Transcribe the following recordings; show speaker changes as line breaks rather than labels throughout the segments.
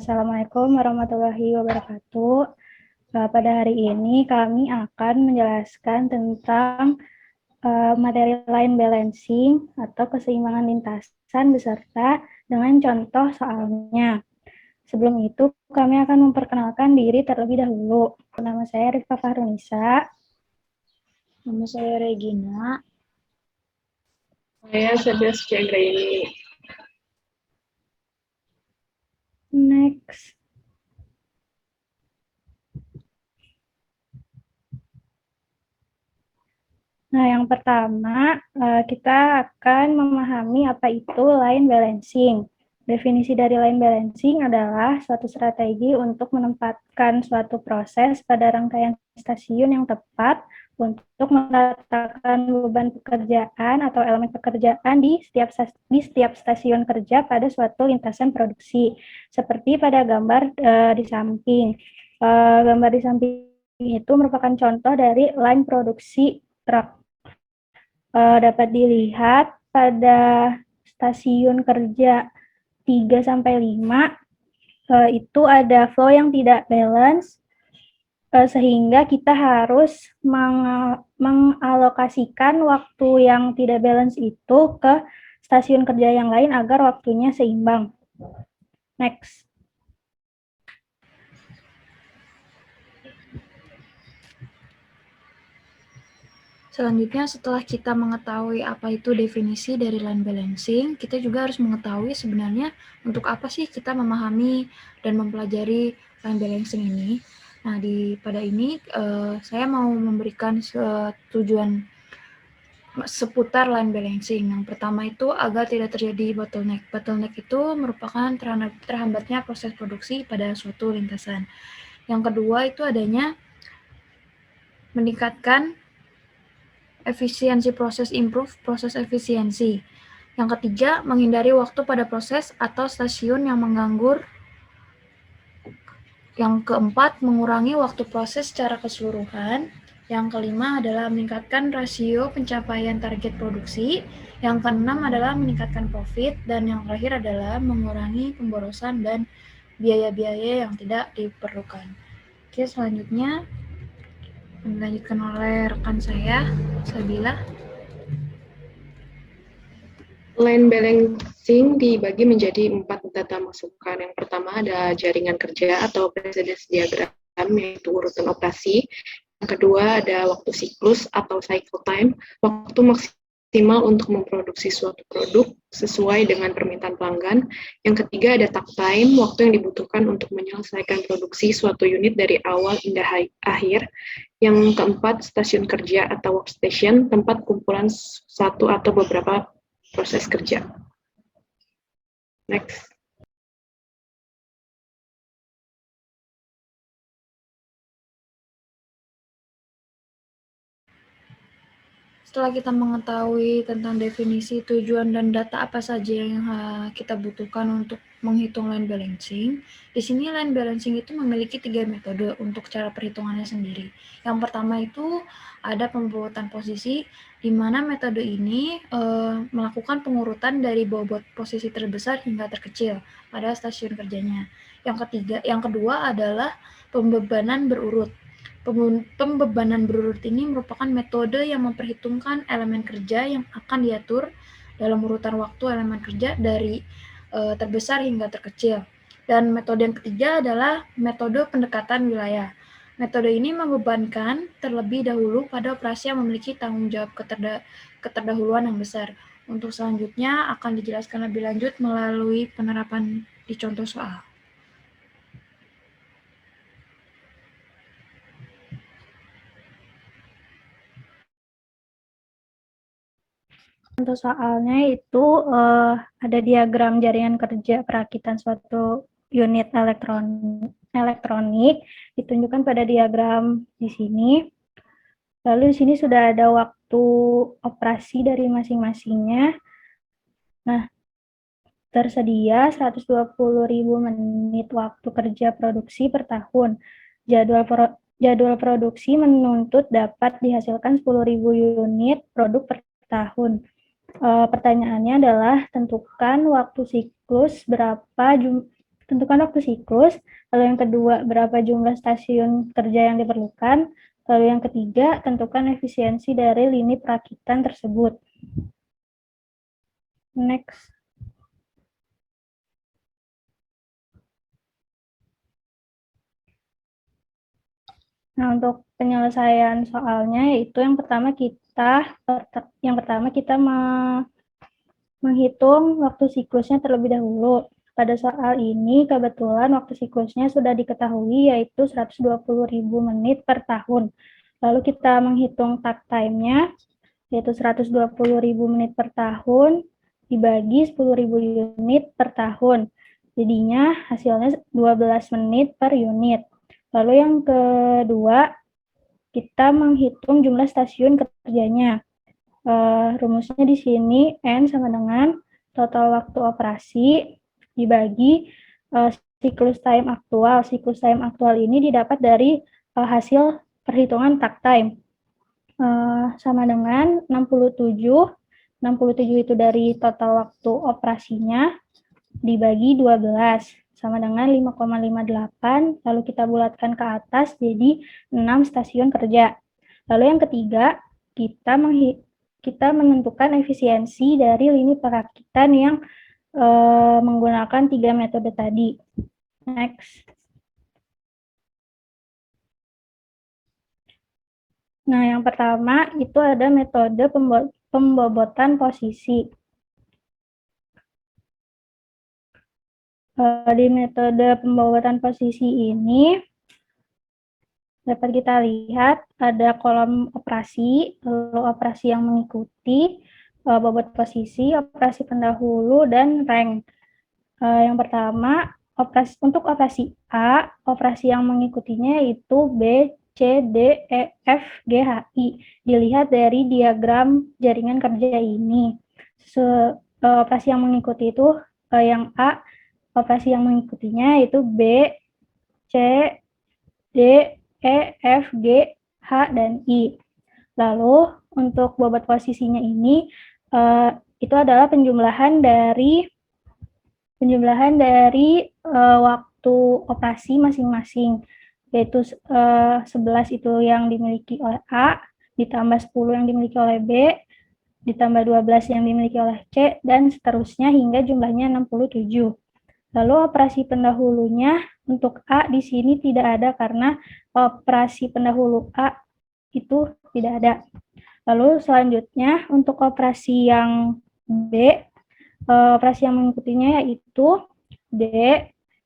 Assalamualaikum warahmatullahi wabarakatuh. Pada hari ini kami akan menjelaskan tentang materi line balancing atau keseimbangan lintasan beserta dengan contoh soalnya. Sebelum itu, kami akan memperkenalkan diri terlebih dahulu. Nama saya Rifka Fahrunisa.
Nama saya Regina.
Saya Sebastian Anggraini.
Next. Nah, yang pertama, kita akan memahami apa itu line balancing. Definisi dari line balancing adalah suatu strategi untuk menempatkan suatu proses pada rangkaian stasiun yang tepat untuk meratakan beban pekerjaan atau elemen pekerjaan di setiap stasiun kerja pada suatu lintasan produksi. Seperti pada gambar di samping. Gambar di samping itu merupakan contoh dari line produksi truk. Dapat dilihat pada stasiun kerja 3-5 itu ada flow yang tidak balance, sehingga kita harus mengalokasikan waktu yang tidak balance itu ke stasiun kerja yang lain agar waktunya seimbang. Next.
Selanjutnya, setelah kita mengetahui apa itu definisi dari line balancing, kita juga harus mengetahui sebenarnya untuk apa sih kita memahami dan mempelajari line balancing ini. Nah, pada ini saya mau memberikan tujuan seputar line balancing. Yang pertama itu agar tidak terjadi bottleneck. Bottleneck itu merupakan terhambatnya proses produksi pada suatu lintasan. Yang kedua itu adanya meningkatkan efisiensi proses, improve proses efisiensi. Yang ketiga, menghindari waktu pada proses atau stasiun yang menganggur. Yang keempat, mengurangi waktu proses secara keseluruhan. Yang kelima adalah meningkatkan rasio pencapaian target produksi. Yang keenam adalah meningkatkan profit. Dan yang terakhir adalah mengurangi pemborosan dan biaya-biaya yang tidak diperlukan. Oke, selanjutnya dilanjutkan oleh rekan saya, Sabila.
Line balancing dibagi menjadi 4 data masukan. Yang pertama ada jaringan kerja atau precedence diagram, yaitu urutan operasi. Yang kedua ada waktu siklus atau cycle time, waktu maksimal untuk memproduksi suatu produk sesuai dengan permintaan pelanggan. Yang ketiga ada takt time, waktu yang dibutuhkan untuk menyelesaikan produksi suatu unit dari awal hingga akhir. Yang keempat, stasiun kerja atau workstation, tempat kumpulan satu atau beberapa proses kerja. Next.
Setelah kita mengetahui tentang definisi, tujuan, dan data apa saja yang kita butuhkan untuk menghitung line balancing, di sini line balancing itu memiliki 3 metode untuk cara perhitungannya sendiri. Yang pertama itu ada pembuatan posisi, di mana metode ini melakukan pengurutan dari bobot posisi terbesar hingga terkecil pada stasiun kerjanya. Yang kedua adalah pembebanan berurut. Pembebanan berurut ini merupakan metode yang memperhitungkan elemen kerja yang akan diatur dalam urutan waktu elemen kerja dari terbesar hingga terkecil. Dan metode yang ketiga adalah metode pendekatan wilayah. Metode ini membebankan terlebih dahulu pada operasi yang memiliki tanggung jawab keterdahuluan yang besar. Untuk selanjutnya akan dijelaskan lebih lanjut melalui penerapan di contoh soal.
Contoh soalnya itu ada diagram jaringan kerja perakitan suatu unit elektronik ditunjukkan pada diagram di sini. Lalu di sini sudah ada waktu operasi dari masing-masingnya. Nah, tersedia 120.000 menit waktu kerja produksi per tahun. Jadwal produksi menuntut dapat dihasilkan 10.000 unit produk per tahun. Pertanyaannya adalah tentukan waktu siklus tentukan waktu siklus. Lalu yang kedua, berapa jumlah stasiun kerja yang diperlukan. Lalu yang ketiga, tentukan efisiensi dari lini perakitan tersebut. Next. Nah, untuk penyelesaian soalnya yaitu yang pertama kita menghitung waktu siklusnya terlebih dahulu. Pada soal ini kebetulan waktu siklusnya sudah diketahui yaitu 120.000 menit per tahun. Lalu kita menghitung takt time-nya yaitu 120.000 menit per tahun dibagi 10.000 unit per tahun. Jadinya hasilnya 12 menit per unit. Lalu yang kedua, kita menghitung jumlah stasiun kerjanya. Rumusnya di sini N sama dengan total waktu operasi dibagi siklus time aktual. Siklus time aktual ini didapat dari hasil perhitungan takt time. Sama dengan 67. 67 itu dari total waktu operasinya dibagi 12 sama dengan 5,58, lalu kita bulatkan ke atas jadi 6 stasiun kerja. Lalu yang ketiga, kita menentukan efisiensi dari lini perakitan yang menggunakan 3 metode tadi. Next. Nah, yang pertama itu ada metode pembobotan posisi. Di metode pembobotan posisi ini dapat kita lihat ada kolom operasi, lalu operasi yang mengikuti, bobot posisi, operasi pendahulu, dan rank. Yang pertama, untuk operasi A, operasi yang mengikutinya yaitu B, C, D, E, F, G, H, I. Dilihat dari diagram jaringan kerja ini. Operasi yang mengikuti itu yang A, operasi yang mengikutinya yaitu B, C, D, E, F, G, H, dan I. Lalu untuk bobot posisinya ini itu adalah penjumlahan dari waktu operasi masing-masing, yaitu 11 itu yang dimiliki oleh A, ditambah 10 yang dimiliki oleh B, ditambah 12 yang dimiliki oleh C, dan seterusnya hingga jumlahnya 67. Lalu operasi pendahulunya untuk A di sini tidak ada karena operasi pendahulu A itu tidak ada. Lalu selanjutnya untuk operasi yang B, operasi yang mengikutinya yaitu D,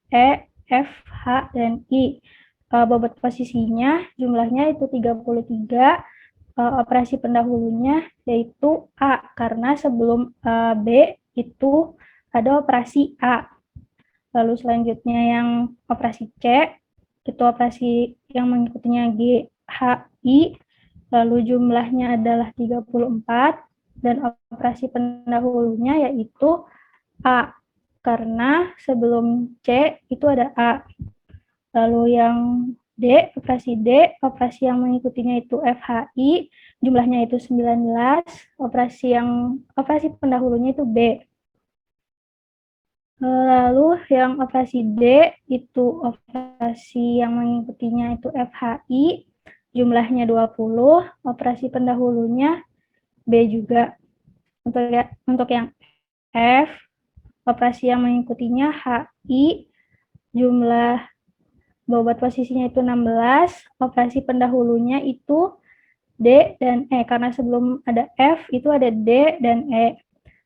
E, F, H, dan I. Bobot posisinya jumlahnya itu 33, operasi pendahulunya yaitu A, karena sebelum B itu ada operasi A. Lalu selanjutnya yang operasi C, itu operasi yang mengikutinya G, H, I, lalu jumlahnya adalah 34, dan operasi pendahulunya yaitu A, karena sebelum C itu ada A. Lalu yang D, operasi yang mengikutinya itu F, H, I, jumlahnya itu 19, operasi pendahulunya itu B. Lalu yang operasi D itu operasi yang mengikutinya itu FHI, jumlahnya 20, operasi pendahulunya B juga. Untuk yang F, operasi yang mengikutinya HI, jumlah bobot posisinya itu 16, operasi pendahulunya itu D dan E, karena sebelum ada F itu ada D dan E.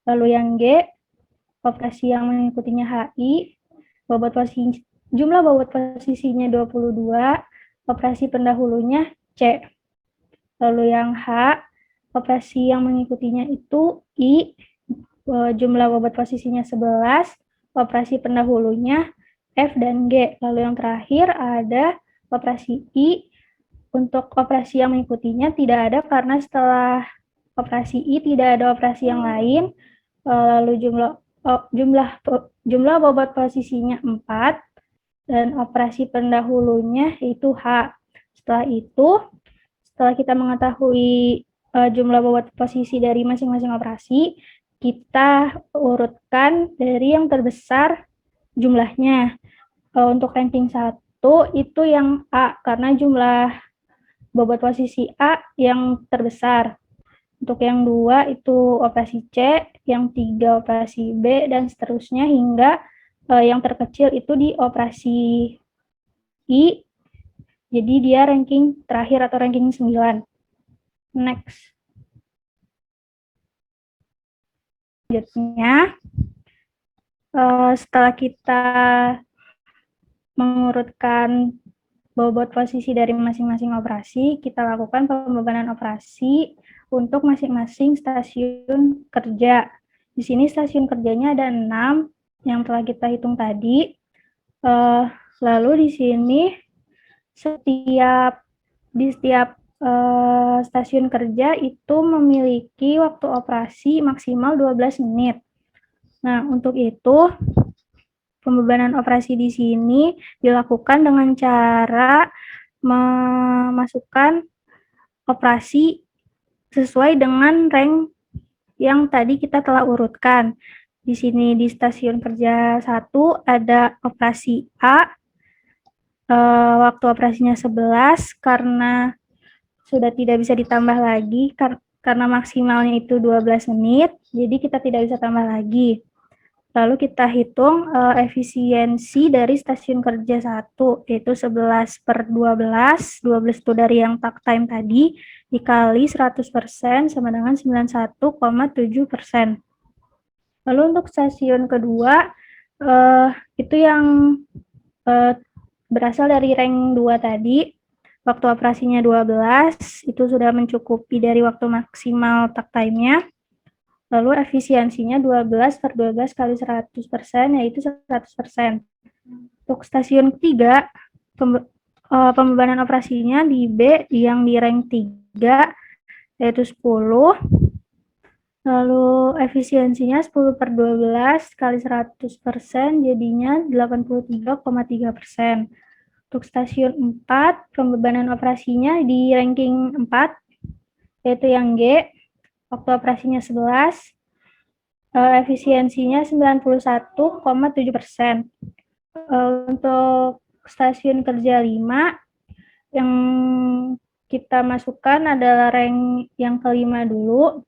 Lalu yang G, operasi yang mengikutinya HI, jumlah bobot posisinya 22, operasi pendahulunya C. Lalu yang H, operasi yang mengikutinya itu I, jumlah bobot posisinya 11, operasi pendahulunya F dan G. Lalu yang terakhir ada operasi I, untuk operasi yang mengikutinya tidak ada karena setelah operasi I tidak ada operasi yang lain. Lalu jumlah bobot posisinya 4 dan operasi pendahulunya yaitu H. Setelah kita mengetahui jumlah bobot posisi dari masing-masing operasi, kita urutkan dari yang terbesar jumlahnya. Untuk ranking 1 itu yang A, karena jumlah bobot posisi A yang terbesar. Untuk yang 2 itu operasi C, yang 3 operasi B, dan seterusnya hingga yang terkecil itu di operasi I. Jadi dia ranking terakhir atau ranking 9. Next. Selanjutnya, setelah kita mengurutkan bobot posisi dari masing-masing operasi, kita lakukan pembebanan operasi untuk masing-masing stasiun kerja. Di sini stasiun kerjanya ada 6 yang telah kita hitung tadi. Lalu di sini di setiap stasiun kerja itu memiliki waktu operasi maksimal 12 menit. Nah, untuk itu pembebanan operasi di sini dilakukan dengan cara memasukkan operasi sesuai dengan rank yang tadi kita telah urutkan. Di sini di stasiun kerja 1 ada operasi A, waktu operasinya 11 karena sudah tidak bisa ditambah lagi karena maksimalnya itu 12 menit, jadi kita tidak bisa tambah lagi. Lalu kita hitung efisiensi dari stasiun kerja 1, yaitu 11/12, 12 itu dari yang talk time tadi, dikali 100% sama dengan 91,7%. Lalu untuk stasiun kedua, itu yang berasal dari rank 2 tadi, waktu operasinya 12, itu sudah mencukupi dari waktu maksimal talk time-nya. Lalu efisiensinya 12/12 kali 100%, yaitu 100%. Untuk stasiun ketiga, pembebanan operasinya di B yang di rank 3, yaitu 10. Lalu efisiensinya 10/12 kali 100%, jadinya 83,3%. Untuk stasiun 4, pembebanan operasinya di ranking 4, yaitu yang G, waktu operasinya 11, efisiensinya 91,7%. Untuk stasiun kerja 5, yang kita masukkan adalah rank yang kelima dulu,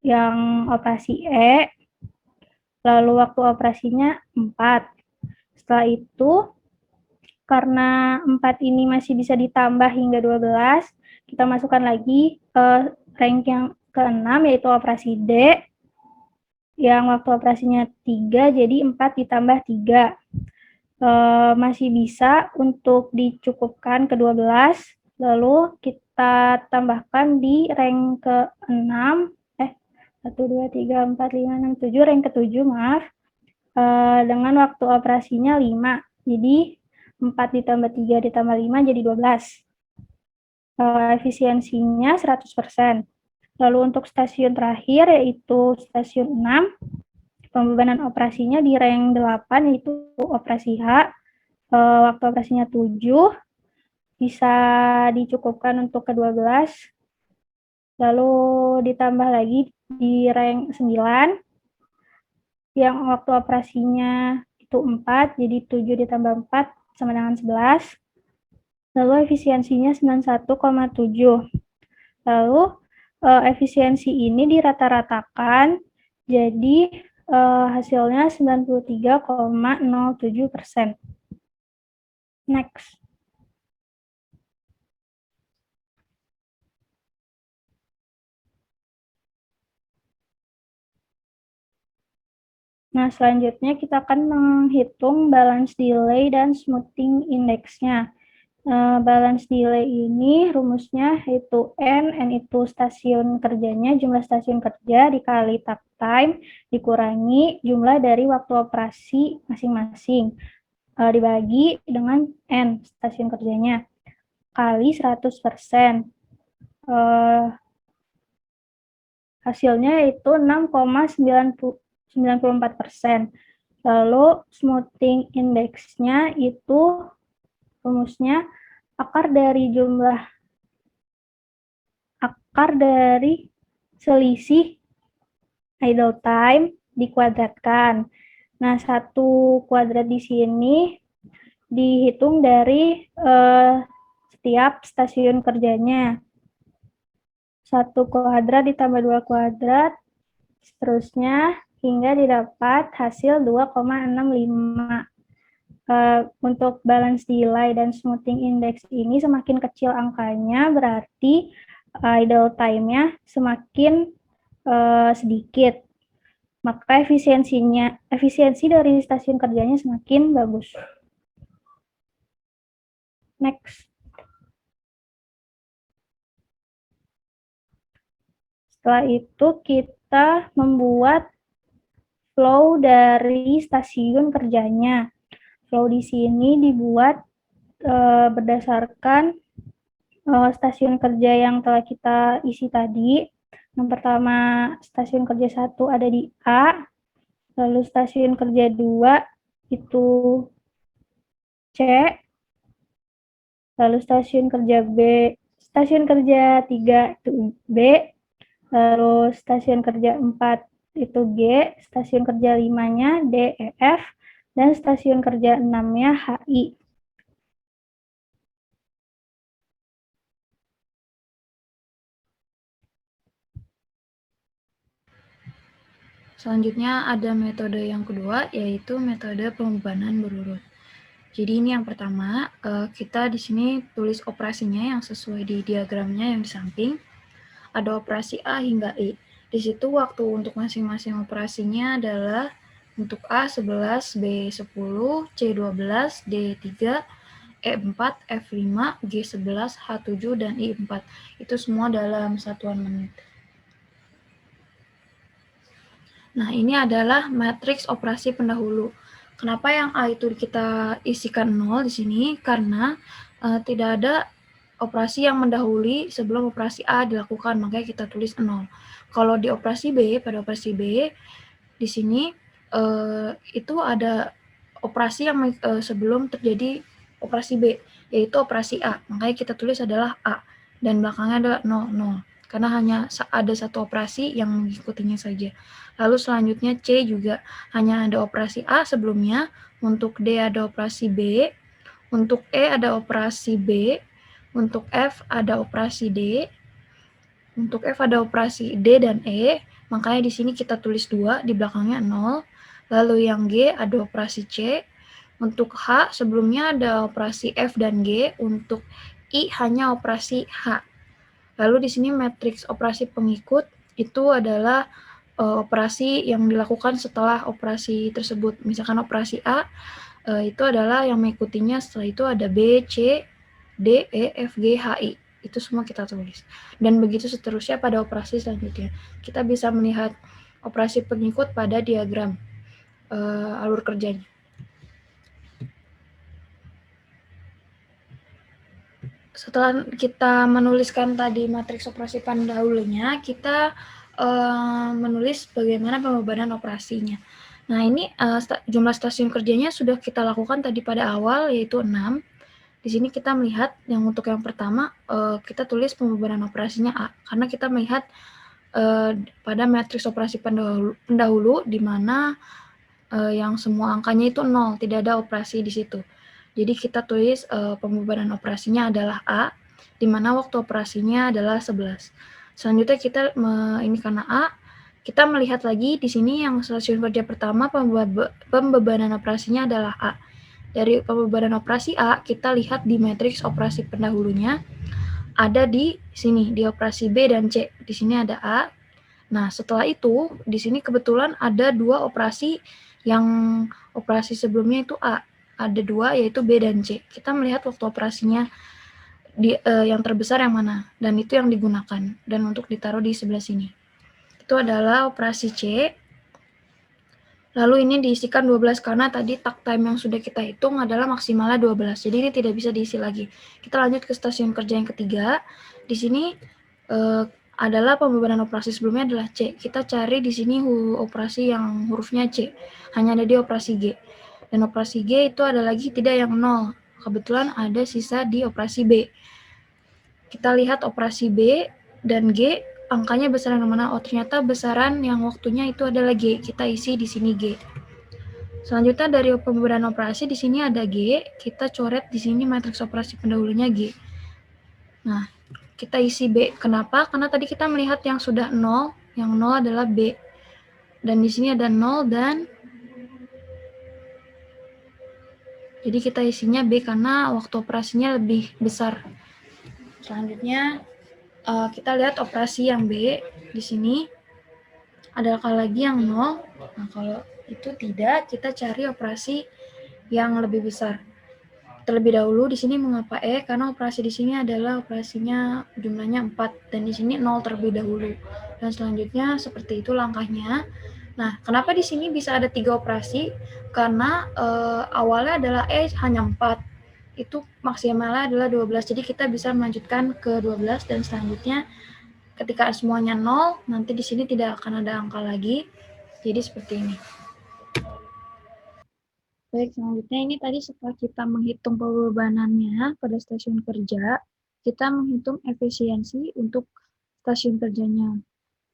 yang operasi E, lalu waktu operasinya 4. Setelah itu, karena 4 ini masih bisa ditambah hingga 12, kita masukkan lagi rank yang ke-6, yaitu operasi D, yang waktu operasinya 3, jadi 4 ditambah 3. Masih bisa untuk dicukupkan ke 12, lalu kita tambahkan di rank ke-6, 1, 2, 3, 4, 5, 6, 7, rank ke-7, maaf, dengan waktu operasinya 5. Jadi 4 ditambah 3 ditambah 5 jadi 12. Efisiensinya 100%. Lalu untuk stasiun terakhir, yaitu stasiun 6, pembebanan operasinya di rank 8, yaitu operasi H, waktu operasinya 7, bisa dicukupkan untuk ke-12, lalu ditambah lagi di rank 9, yang waktu operasinya itu 4, jadi 7 ditambah 4 sama dengan 11, lalu efisiensinya 91,7. Lalu efisiensi ini dirata-ratakan, jadi hasilnya 93,07%. Next. Nah, selanjutnya kita akan menghitung balance delay dan smoothing index-nya. Balance delay ini rumusnya yaitu N itu stasiun kerjanya, jumlah stasiun kerja dikali talk time, dikurangi jumlah dari waktu operasi masing-masing, dibagi dengan N stasiun kerjanya, kali 100%. Hasilnya yaitu 6,94%. Lalu smoothing index-nya itu rumusnya akar dari selisih idle time dikuadratkan. Nah, 1 kuadrat di sini dihitung dari setiap stasiun kerjanya. 1 kuadrat ditambah 2 kuadrat, seterusnya hingga didapat hasil 2,65. Untuk balance delay dan smoothing index ini semakin kecil angkanya, berarti idle time-nya semakin sedikit. Maka efisiensi dari stasiun kerjanya semakin bagus. Next. Setelah itu kita membuat flow dari stasiun kerjanya. Flow di sini dibuat berdasarkan stasiun kerja yang telah kita isi tadi. Yang pertama, stasiun kerja 1 ada di A, lalu stasiun kerja 2 itu C, lalu stasiun kerja 3 itu B, lalu stasiun kerja 4 itu G, stasiun kerja 5-nya D, E, F, dan stasiun kerja 6-nya H, I.
Selanjutnya ada metode yang kedua, yaitu metode pembebanan berurut. Jadi ini yang pertama, kita di sini tulis operasinya yang sesuai di diagramnya yang di samping. Ada operasi A hingga I. Di situ waktu untuk masing-masing operasinya adalah untuk A 11, B 10, C 12, D 3, E 4, F 5, G 11, H 7, dan I 4. Itu semua dalam satuan menit. Nah, ini adalah matriks operasi pendahulu. Kenapa yang A itu kita isikan 0 di sini? Karena tidak ada operasi yang mendahului sebelum operasi A dilakukan, makanya kita tulis 0. Kalau di operasi B, pada operasi B, di sini itu ada operasi yang sebelum terjadi operasi B, yaitu operasi A. Makanya kita tulis adalah A, dan belakangnya ada 0, karena hanya ada satu operasi yang mengikutinya saja. Lalu selanjutnya C juga hanya ada operasi A sebelumnya, untuk D ada operasi B, untuk E ada operasi B, untuk F ada operasi D, untuk F ada operasi D dan E, makanya di sini kita tulis 2, di belakangnya 0. Lalu yang G ada operasi C, untuk H sebelumnya ada operasi F dan G, untuk I hanya operasi H. Lalu di sini matriks operasi pengikut itu adalah operasi yang dilakukan setelah operasi tersebut. Misalkan operasi A itu adalah yang mengikutinya, setelah itu ada B, C, D, E, F, G, H, I. Itu semua kita tulis. Dan begitu seterusnya pada operasi selanjutnya. Kita bisa melihat operasi pengikut pada diagram alur kerjanya. Setelah kita menuliskan tadi matriks operasi pendahulunya, kita menulis bagaimana pembebanan operasinya. Nah, ini jumlah stasiun kerjanya sudah kita lakukan tadi pada awal, yaitu 6. Di sini kita melihat yang untuk yang pertama, kita tulis pembebanan operasinya A, karena kita melihat pada matriks operasi pendahulu di mana yang semua angkanya itu 0, tidak ada operasi di situ. Jadi kita tulis pembebanan operasinya adalah A, di mana waktu operasinya adalah 11. Selanjutnya kita ini karena A, kita melihat lagi di sini yang stasiun kerja pertama pembebanan operasinya adalah A. Dari pembebanan operasi A, kita lihat di matriks operasi pendahulunya ada di sini, di operasi B dan C. Di sini ada A. Nah, setelah itu di sini kebetulan ada 2 operasi yang operasi sebelumnya itu A. Ada 2, yaitu B dan C. Kita melihat waktu operasinya yang terbesar yang mana, dan itu yang digunakan, dan untuk ditaruh di sebelah sini. Itu adalah operasi C. Lalu ini diisikan 12 karena tadi takt time yang sudah kita hitung adalah maksimalnya 12. Jadi ini tidak bisa diisi lagi. Kita lanjut ke stasiun kerja yang ketiga. Di sini adalah pembebanan operasi sebelumnya adalah C. Kita cari di sini operasi yang hurufnya C. Hanya ada di operasi G. Dan operasi G itu ada lagi tidak yang 0. Kebetulan ada sisa di operasi B. Kita lihat operasi B dan G, angkanya besaran yang mana? Oh, ternyata besaran yang waktunya itu adalah G. Kita isi di sini G. Selanjutnya dari pembebanan operasi di sini ada G, kita coret di sini matriks operasi pendahulunya G. Nah, kita isi B. Kenapa? Karena tadi kita melihat yang sudah 0, yang 0 adalah B. Dan di sini ada 0 dan jadi kita isinya B karena waktu operasinya lebih besar. Selanjutnya kita lihat operasi yang B di sini. Adakah lagi yang 0? Nah, kalau itu tidak, kita cari operasi yang lebih besar. Terlebih dahulu di sini mengapa E? Karena operasi di sini adalah operasinya jumlahnya 4 dan di sini 0 terlebih dahulu. Dan selanjutnya seperti itu langkahnya. Nah, kenapa di sini bisa ada 3 operasi? Karena awalnya adalah E hanya 4. Itu maksimalnya adalah 12. Jadi kita bisa melanjutkan ke 12 dan selanjutnya ketika semuanya 0, nanti di sini tidak akan ada angka lagi. Jadi seperti ini. Baik, selanjutnya ini tadi setelah kita menghitung pembebanannya pada stasiun kerja, kita menghitung efisiensi untuk stasiun kerjanya.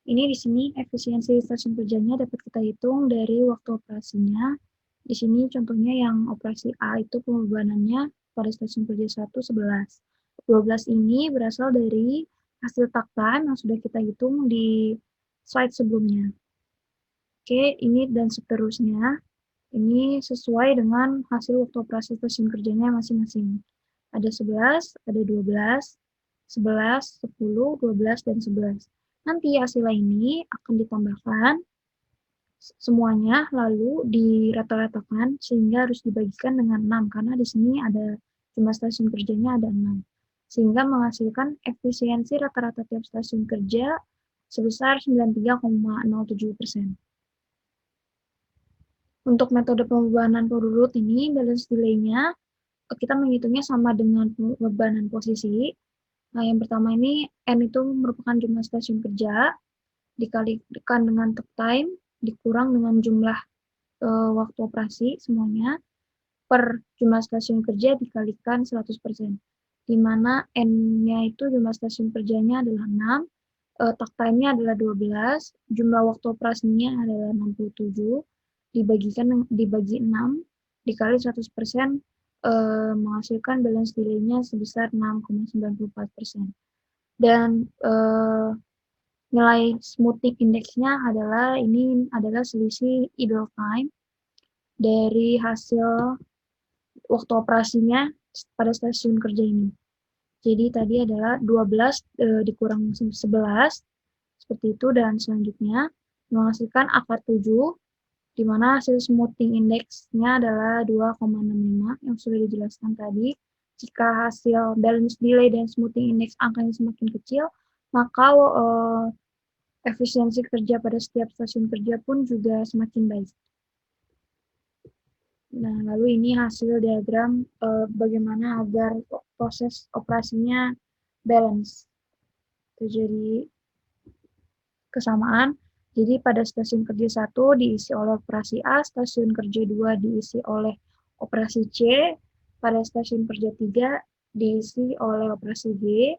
Ini di sini efisiensi stasiun kerjanya dapat kita hitung dari waktu operasinya. Di sini contohnya yang operasi A itu pembebanannya pada stasiun kerja 1 11. 12 ini berasal dari hasil takt time yang sudah kita hitung di slide sebelumnya. Oke, ini dan seterusnya. Ini sesuai dengan hasil waktu operasi stasiun kerjanya masing-masing. Ada 11, ada 12, 11, 10, 12, dan 11. Nanti hasil ini akan ditambahkan semuanya lalu dirata-ratakan sehingga harus dibagikan dengan 6 karena di sini ada jumlah stasiun kerjanya ada 6. Sehingga menghasilkan efisiensi rata-rata tiap stasiun kerja sebesar 93,07%. Untuk metode pembebanan per ini, balance delay-nya kita menghitungnya sama dengan pembebanan posisi. Nah, yang pertama ini N itu merupakan jumlah stasiun kerja, dikalikan dengan takt time, dikurang dengan jumlah waktu operasi semuanya, per jumlah stasiun kerja dikalikan 100%. Di mana N-nya itu jumlah stasiun kerjanya adalah 6, takt time-nya adalah 12, jumlah waktu operasinya adalah 67, dibagi 6 dikali 100% menghasilkan balance delay-nya sebesar 6,94%. Dan nilai smoothing index-nya adalah selisih idle time dari hasil waktu operasinya pada stasiun kerja ini. Jadi tadi adalah 12 dikurang 11 seperti itu dan selanjutnya menghasilkan akar 7 di mana hasil smoothing index-nya adalah 2,65 yang sudah dijelaskan tadi. Jika hasil balance delay dan smoothing index angkanya semakin kecil, maka efisiensi kerja pada setiap stasiun kerja pun juga semakin baik. Nah, lalu ini hasil diagram bagaimana agar proses operasinya balance. Terjadi kesamaan. Jadi pada stasiun kerja 1 diisi oleh operasi A, stasiun kerja 2 diisi oleh operasi C, pada stasiun kerja 3 diisi oleh operasi B,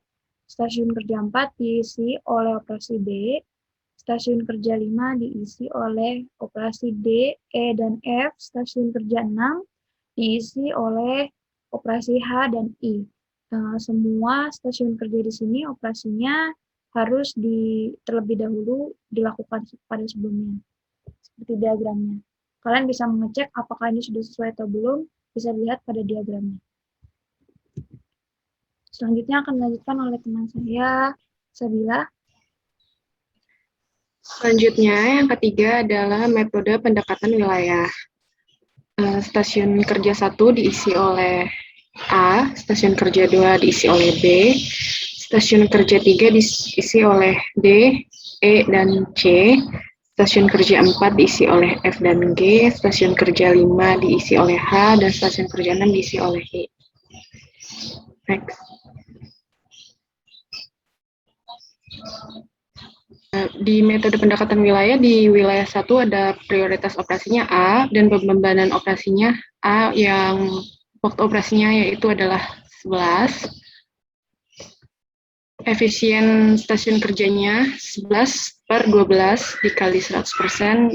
stasiun kerja 4 diisi oleh operasi B, stasiun kerja 5 diisi oleh operasi D, E, dan F, stasiun kerja 6 diisi oleh operasi H dan I. Semua stasiun kerja di sini operasinya harus terlebih dahulu dilakukan pada sebelumnya. Seperti diagramnya. Kalian bisa mengecek apakah ini sudah sesuai atau belum, bisa dilihat pada diagramnya. Selanjutnya akan dilanjutkan oleh teman saya, Sabila.
Selanjutnya, yang ketiga adalah metode pendekatan wilayah. Stasiun kerja 1 diisi oleh A, stasiun kerja 2 diisi oleh B, stasiun kerja 3 diisi oleh D, E, dan C, stasiun kerja 4 diisi oleh F dan G, stasiun kerja 5 diisi oleh H, dan stasiun kerja 6 diisi oleh I. Next. Di metode pendekatan wilayah, di wilayah 1 ada prioritas operasinya A, dan pembebanan operasinya A yang waktu operasinya yaitu adalah 11. Efisien stasiun kerjanya 11/12 dikali 100%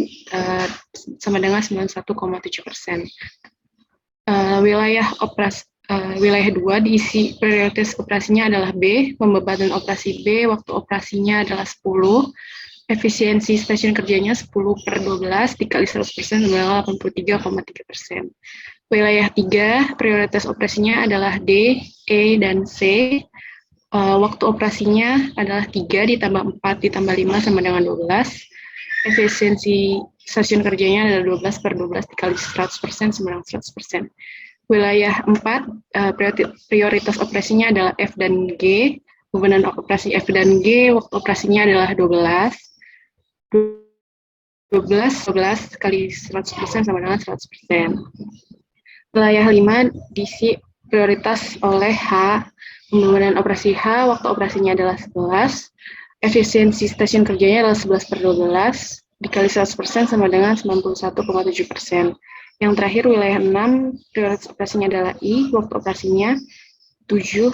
sama dengan 91,7%. Wilayah 2 diisi prioritas operasinya adalah B, pembebanan operasi B, waktu operasinya adalah 10, efisiensi stasiun kerjanya 10/12 dikali 100% sama dengan 83,3%. Wilayah 3, prioritas operasinya adalah D, E, dan C, waktu operasinya adalah 3 ditambah 4 ditambah 5 sama dengan 12. Efisiensi stasiun kerjanya adalah 12/12 dikali 100% sama dengan 100%. Wilayah 4, prioritas operasinya adalah F dan G. Beban operasi F dan G, waktu operasinya adalah 12. 12 kali 100% sama dengan 100%. Wilayah 5 diisi prioritas oleh H. Pembebanan operasi H, waktu operasinya adalah 11. Efisiensi stasiun kerjanya adalah 11/12 dikali 100% sama dengan 91,7%. Yang terakhir wilayah 6, prioritas operasinya adalah I, waktu operasinya 7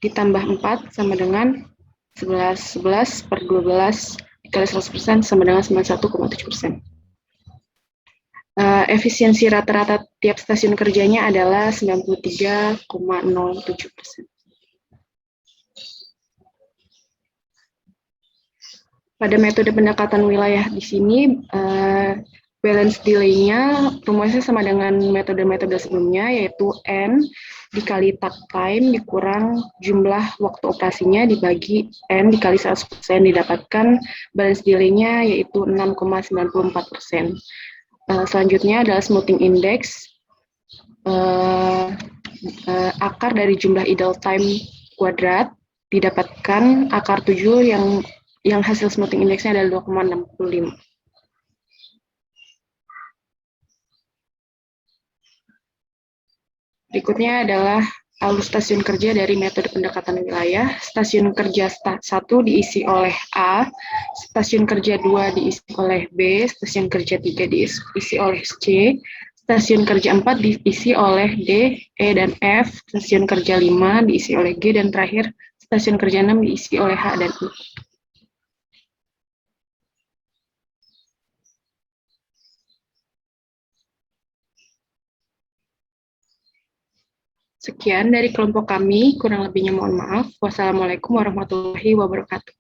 ditambah 4 sama dengan 11/12 dikali 100% sama dengan 91,7%. Efisiensi rata-rata tiap stasiun kerjanya adalah 93,07%. Pada metode pendekatan wilayah di sini, balance delay-nya rumusnya sama dengan metode-metode sebelumnya, yaitu N dikali takt time dikurang jumlah waktu operasinya dibagi N dikali 100%, didapatkan balance delay-nya yaitu 6,94%. Selanjutnya adalah smoothing index, akar dari jumlah idle time kuadrat, didapatkan akar 7 yang hasil smoothing index-nya adalah 2,65. Berikutnya adalah alur stasiun kerja dari metode pendekatan wilayah. Stasiun kerja 1 diisi oleh A, stasiun kerja 2 diisi oleh B, stasiun kerja 3 diisi oleh C, stasiun kerja 4 diisi oleh D, E, dan F, stasiun kerja 5 diisi oleh G, dan terakhir stasiun kerja 6 diisi oleh H dan I. Sekian dari kelompok kami, kurang lebihnya mohon maaf. Wassalamualaikum warahmatullahi wabarakatuh.